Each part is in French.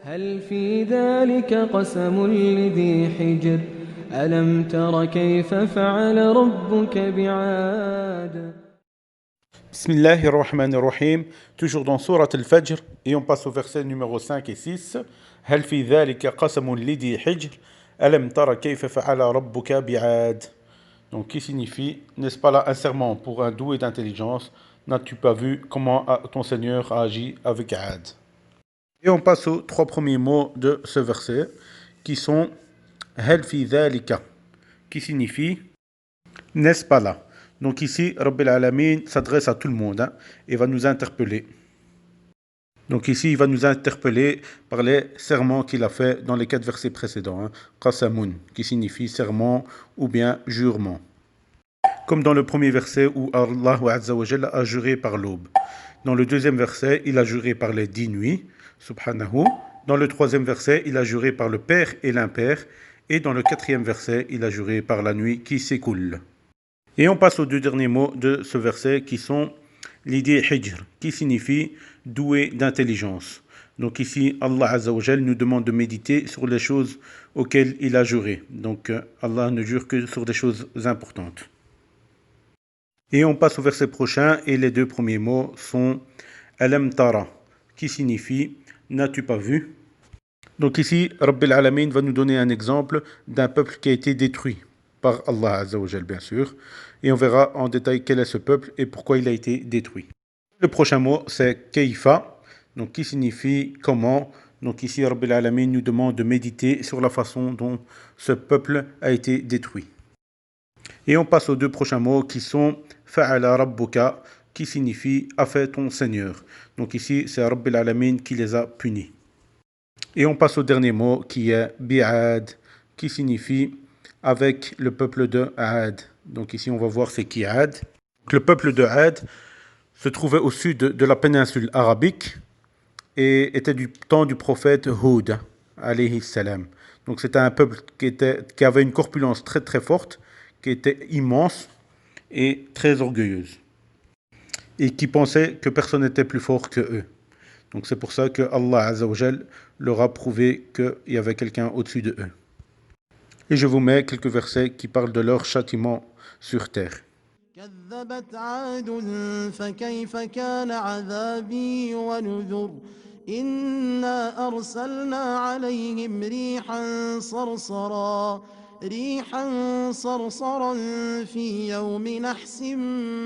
هل في ذلك قسم لذي حجر ألم تر كيف فعل ربك بعاد. Bismillahir Rahmanir Rahim, toujours dans Surat Al-Fajr, et on passe au verset numéro 5 et 6. هل في ذلك قسم لذي حجر ألم تر كيف فعل ربك بعاد. Donc qui signifie, n'est-ce pas là un serment pour un doué d'intelligence, n'as-tu pas vu comment ton Seigneur a agi avec Ad. Et on passe aux trois premiers mots de ce verset, qui sont هل في ذلك, qui signifie n'est-ce pas là. Donc ici, Rabbil Alamin s'adresse à tout le monde et va nous interpeller. Donc ici, il va nous interpeller par les serments qu'il a fait dans les 4 versets précédents. Qasamun, qui signifie serment ou bien jurement. Comme dans le premier verset où Allah Azza wa Jalla a juré par l'aube. Dans le deuxième verset, il a juré par les 10 nuits, subhanahu. Dans le troisième verset, il a juré par le père et l'impère. Et dans le quatrième verset, il a juré par la nuit qui s'écoule. Et on passe aux 2 derniers mots de ce verset qui sont l'idée hijr, qui signifie doué d'intelligence. Donc ici, Allah Azza wa Jal nous demande de méditer sur les choses auxquelles il a juré. Donc Allah ne jure que sur des choses importantes. Et on passe au verset prochain et les 2 premiers mots sont Alam Tara, qui signifie n'as-tu pas vu. Donc ici, Rabbil Alamin va nous donner un exemple d'un peuple qui a été détruit par Allah Azza wa Jal, bien sûr. Et on verra en détail quel est ce peuple et pourquoi il a été détruit. Le prochain mot, c'est Keifa, donc qui signifie comment. Donc ici, Rabbil Alamin nous demande de méditer sur la façon dont ce peuple a été détruit. Et on passe aux 2 prochains mots qui sont Fa'ala Rabbuka, qui signifie a fait ton Seigneur. Donc ici, c'est Rabbil Alamin qui les a punis. Et on passe au dernier mot qui est Bi'ad, qui signifie avec le peuple de Ad. Donc ici, on va voir c'est qui Ad. Le peuple de Ad se trouvait au sud de la péninsule arabique et était du temps du prophète Hud, alayhi salam. Donc c'était un peuple qui avait une corpulence très très forte, qui était immense et très orgueilleuse. Et qui pensait que personne n'était plus fort que eux. Donc c'est pour ça que Allah Azza wa Jal leur a prouvé qu'il y avait quelqu'un au-dessus de eux. Et je vous mets quelques versets qui parlent de leur châtiment sur terre. كذبت عاد فكيف كان عذابي ونذر إنا أرسلنا عليهم ريحا صرصرا في يوم نحس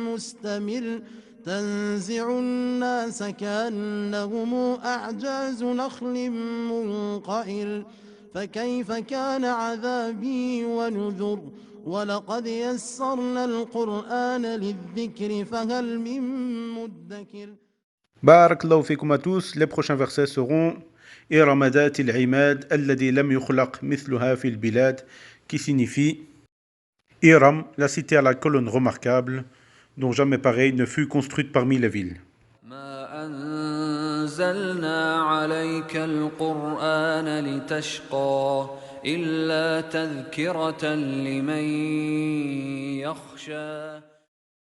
مستمر تنزع الناس كأنهم أعجاز نخل منقعر فكيف كان عذابي ونذر ولقد يسرنا القرآن للذكر فهل من مدكر. Barakallahu fikum à tous. Les prochains versets seront Iramadat il-Imad alladhi lam yukhlaq mithluha fil bilad, qui signifie Iram, la cité à la colonne remarquable, dont jamais pareille ne fut construite parmi les villes. ما أنزلنا عليك القرآن لتشقى إلا تذكرة لمن يخشى